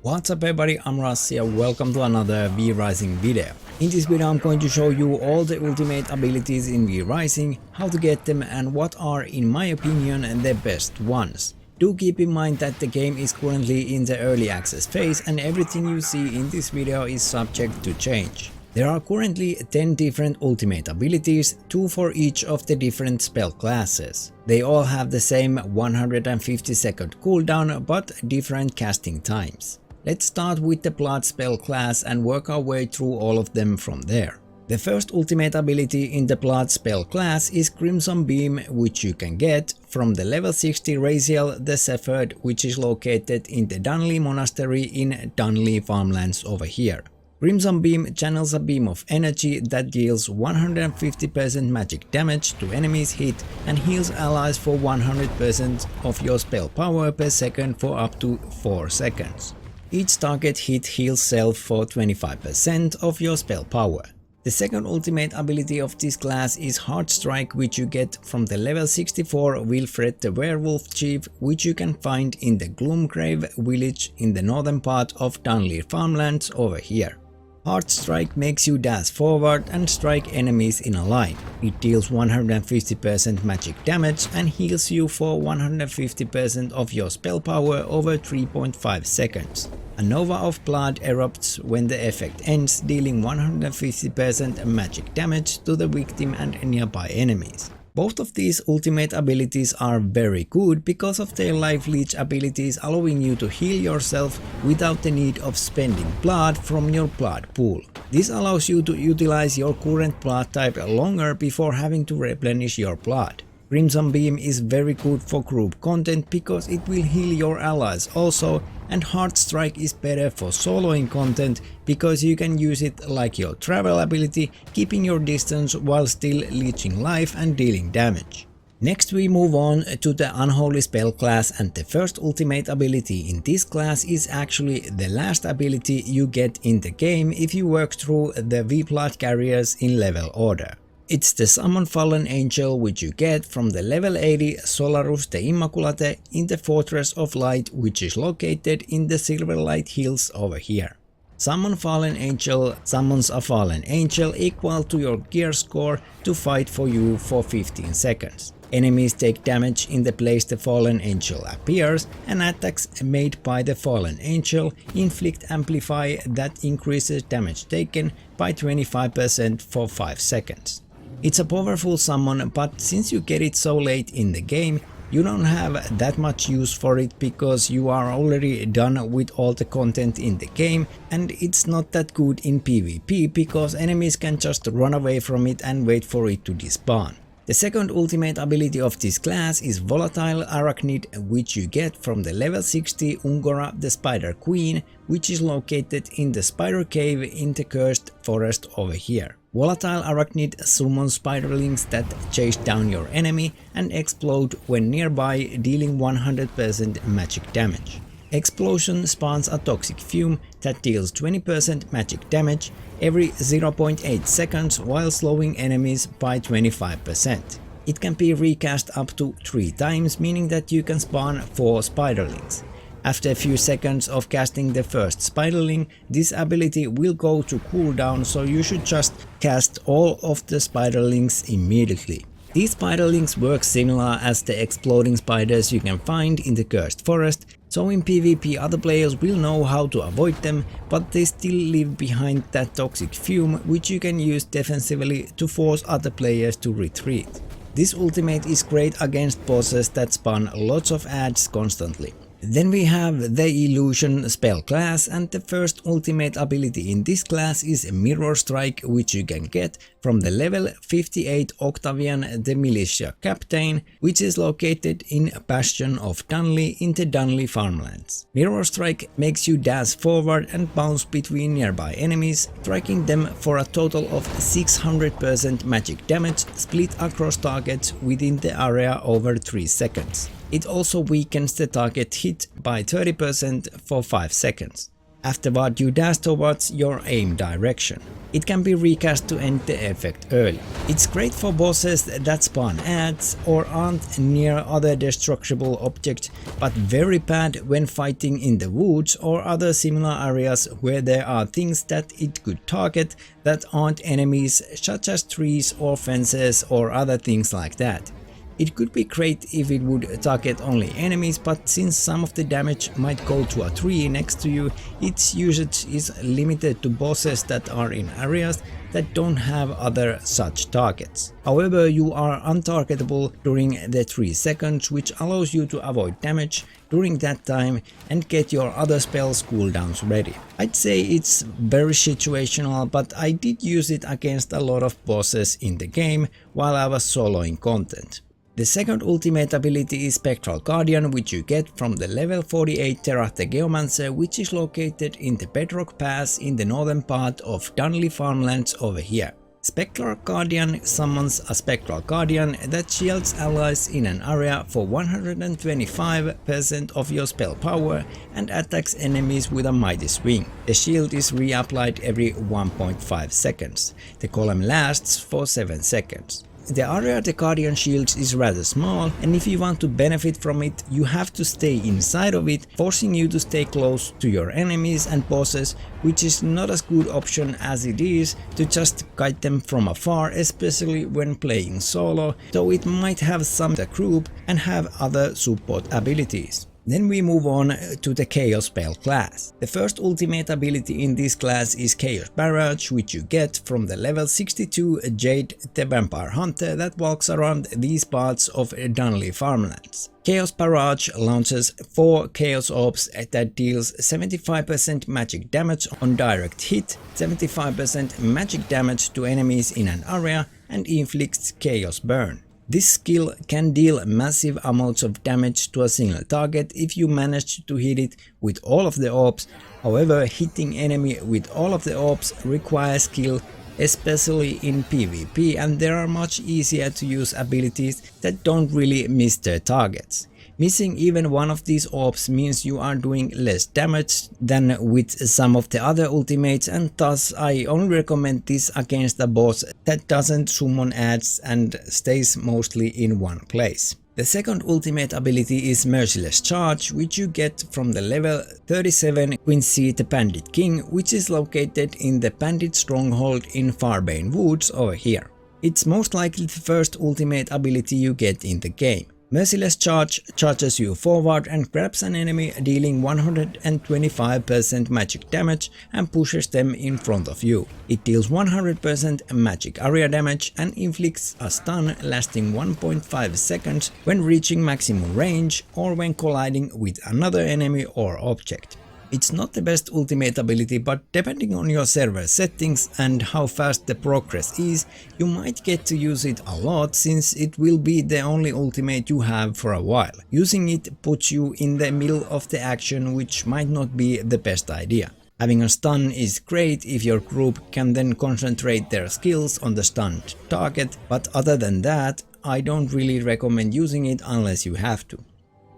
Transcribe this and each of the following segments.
What's up everybody, I'm Ras here, welcome to another V-Rising video. In this video I'm going to show you all the ultimate abilities in V-Rising, how to get them and what are in my opinion the best ones. Do keep in mind that the game is currently in the early access phase and everything you see in this video is subject to change. There are currently 10 different ultimate abilities, 2 for each of the different spell classes. They all have the same 150-second cooldown but different casting times. Let's start with the Blood spell class and work our way through all of them from there. The first ultimate ability in the Blood spell class is Crimson Beam, which you can get from the level 60 Raziel the Sepherd, which is located in the Dunley Monastery in Dunley Farmlands over here. Crimson Beam channels a beam of energy that deals 150% magic damage to enemies hit and heals allies for 100% of your spell power per second for up to 4 seconds. Each target hit heals self for 25% of your spell power. The second ultimate ability of this class is Heart Strike, which you get from the level 64 Wilfred the Werewolf Chief, which you can find in the Gloomgrave village in the northern part of Dunley Farmlands over here. Heart Strike makes you dash forward and strike enemies in a line. It deals 150% magic damage and heals you for 150% of your spell power over 3.5 seconds. A Nova of Blood erupts when the effect ends, dealing 150% magic damage to the victim and nearby enemies. Both of these ultimate abilities are very good because of their life leech abilities, allowing you to heal yourself without the need of spending blood from your blood pool. This allows you to utilize your current blood type longer before having to replenish your blood. Crimson Beam is very good for group content because it will heal your allies also, and Heart Strike is better for soloing content because you can use it like your travel ability, keeping your distance while still leeching life and dealing damage. Next we move on to the Unholy spell class, and the first ultimate ability in this class is actually the last ability you get in the game if you work through the V-Blood carriers in level order. It's the Summon Fallen Angel, which you get from the level 80 Solarus the Immaculate in the Fortress of Light, which is located in the Silverlight Hills over here. Summon Fallen Angel summons a Fallen Angel equal to your gear score to fight for you for 15 seconds. Enemies take damage in the place the Fallen Angel appears, and attacks made by the Fallen Angel inflict amplify that increases damage taken by 25% for 5 seconds. It's a powerful summon, but since you get it so late in the game, you don't have that much use for it because you are already done with all the content in the game, and it's not that good in PvP because enemies can just run away from it and wait for it to despawn. The second ultimate ability of this class is Volatile Arachnid, which you get from the level 60 Ungora the Spider Queen, which is located in the Spider Cave in the Cursed Forest over here. Volatile Arachnid summons spiderlings that chase down your enemy and explode when nearby, dealing 100% magic damage. Explosion spawns a toxic fume that deals 20% magic damage every 0.8 seconds while slowing enemies by 25%. It can be recast up to 3 times, meaning that you can spawn 4 spiderlings. After a few seconds of casting the first spiderling, this ability will go to cooldown, so you should just cast all of the spiderlings immediately. These spiderlings work similar as the exploding spiders you can find in the Cursed Forest, so in PvP other players will know how to avoid them, but they still leave behind that toxic fume, which you can use defensively to force other players to retreat. This ultimate is great against bosses that spawn lots of adds constantly. Then we have the Illusion spell class, and the first ultimate ability in this class is Mirror Strike, which you can get from the level 58 Octavian the Militia Captain, which is located in Bastion of Dunley in the Dunley Farmlands. Mirror Strike makes you dash forward and bounce between nearby enemies, striking them for a total of 600% magic damage split across targets within the area over 3 seconds. It also weakens the target hit by 30% for 5 seconds. Afterward you dash towards your aim direction. It can be recast to end the effect early. It's great for bosses that spawn ads or aren't near other destructible objects, but very bad when fighting in the woods or other similar areas where there are things that it could target that aren't enemies, such as trees or fences or other things like that. It could be great if it would target only enemies, but since some of the damage might go to a tree next to you, its usage is limited to bosses that are in areas that don't have other such targets. However, you are untargetable during the 3 seconds, which allows you to avoid damage during that time and get your other spells cooldowns ready. I'd say it's very situational, but I did use it against a lot of bosses in the game while I was soloing content. The second ultimate ability is Spectral Guardian, which you get from the level 48 Terra the Geomancer, which is located in the Bedrock Pass in the northern part of Dunley Farmlands over here. Spectral Guardian summons a Spectral Guardian that shields allies in an area for 125% of your spell power and attacks enemies with a mighty swing. The shield is reapplied every 1.5 seconds. The column lasts for 7 seconds. The area the Guardian shields is rather small, and if you want to benefit from it, you have to stay inside of it, forcing you to stay close to your enemies and bosses, which is not as good option as it is to just guide them from afar, especially when playing solo, though it might have some the group and have other support abilities. Then we move on to the Chaos spell class. The first ultimate ability in this class is Chaos Barrage, which you get from the level 62 Jade the Vampire Hunter that walks around these parts of Dunley Farmlands. Chaos Barrage launches 4 Chaos Orbs that deals 75% magic damage on direct hit, 75% magic damage to enemies in an area, and inflicts Chaos Burn. This skill can deal massive amounts of damage to a single target if you manage to hit it with all of the orbs. However, hitting enemy with all of the orbs requires skill, especially in PvP, and there are much easier to use abilities that don't really miss their targets. Missing even one of these orbs means you are doing less damage than with some of the other ultimates, and thus I only recommend this against a boss that doesn't summon ads and stays mostly in one place. The second ultimate ability is Merciless Charge, which you get from the level 37 Quincy the Bandit King, which is located in the Bandit Stronghold in Farbane Woods over here. It's most likely the first ultimate ability you get in the game. Merciless Charge charges you forward and grabs an enemy, dealing 125% magic damage and pushes them in front of you. It deals 100% magic area damage and inflicts a stun lasting 1.5 seconds when reaching maximum range or when colliding with another enemy or object. It's not the best ultimate ability, but depending on your server settings and how fast the progress is, you might get to use it a lot, since it will be the only ultimate you have for a while. Using it puts you in the middle of the action, which might not be the best idea. Having a stun is great if your group can then concentrate their skills on the stunned target, but other than that, I don't really recommend using it unless you have to.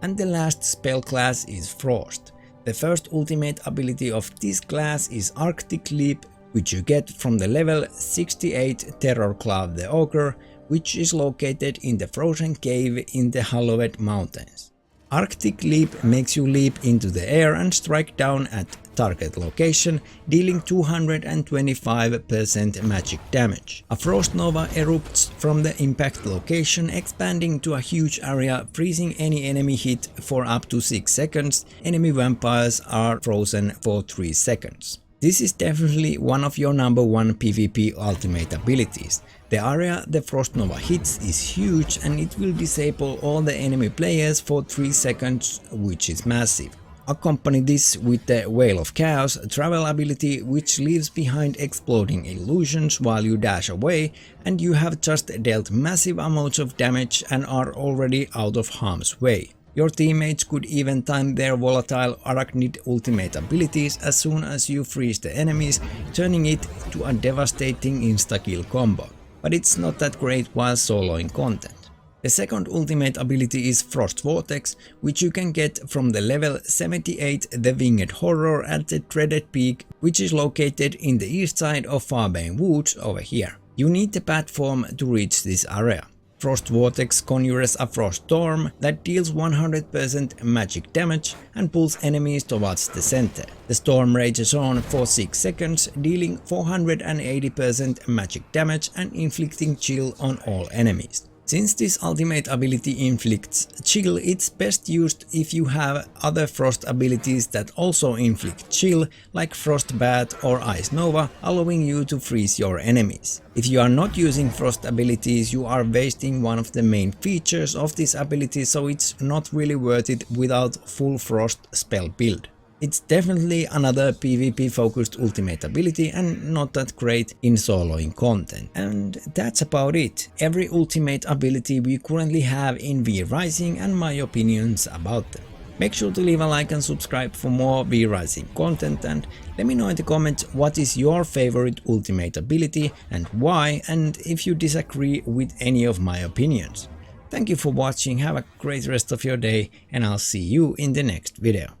And the last spell class is Frost. The first ultimate ability of this class is Arctic Leap, which you get from the level 68 Terror Cloud the Ogre, which is located in the frozen cave in the Hallowed Mountains. Arctic Leap makes you leap into the air and strike down at target location, dealing 225% magic damage. A frost nova erupts from the impact location, expanding to a huge area, freezing any enemy hit for up to 6 seconds. Enemy vampires are frozen for 3 seconds. This is definitely one of your number one PvP ultimate abilities. The area the Frost Nova hits is huge and it will disable all the enemy players for 3 seconds, which is massive. Accompany this with the Veil of Chaos travel ability, which leaves behind exploding illusions while you dash away, and you have just dealt massive amounts of damage and are already out of harm's way. Your teammates could even time their Volatile Arachnid ultimate abilities as soon as you freeze the enemies, turning it to a devastating insta-kill combo. But it's not that great while soloing content. The second ultimate ability is Frost Vortex, which you can get from the level 78 The Winged Horror at the Dreaded Peak, which is located in the east side of Farbane Woods over here. You need the platform to reach this area. Frost Vortex conjures a frost storm that deals 100% magic damage and pulls enemies towards the center. The storm rages on for 6 seconds, dealing 480% magic damage and inflicting chill on all enemies. Since this ultimate ability inflicts chill, it's best used if you have other frost abilities that also inflict chill, like Frost Bath or Ice Nova, allowing you to freeze your enemies. If you are not using frost abilities, you are wasting one of the main features of this ability, so it's not really worth it without full frost spell build. It's definitely another PvP focused ultimate ability and not that great in soloing content. And that's about it. Every ultimate ability we currently have in V Rising and my opinions about them. Make sure to leave a like and subscribe for more V Rising content, and let me know in the comments what is your favorite ultimate ability and why, and if you disagree with any of my opinions. Thank you for watching, have a great rest of your day, and I'll see you in the next video.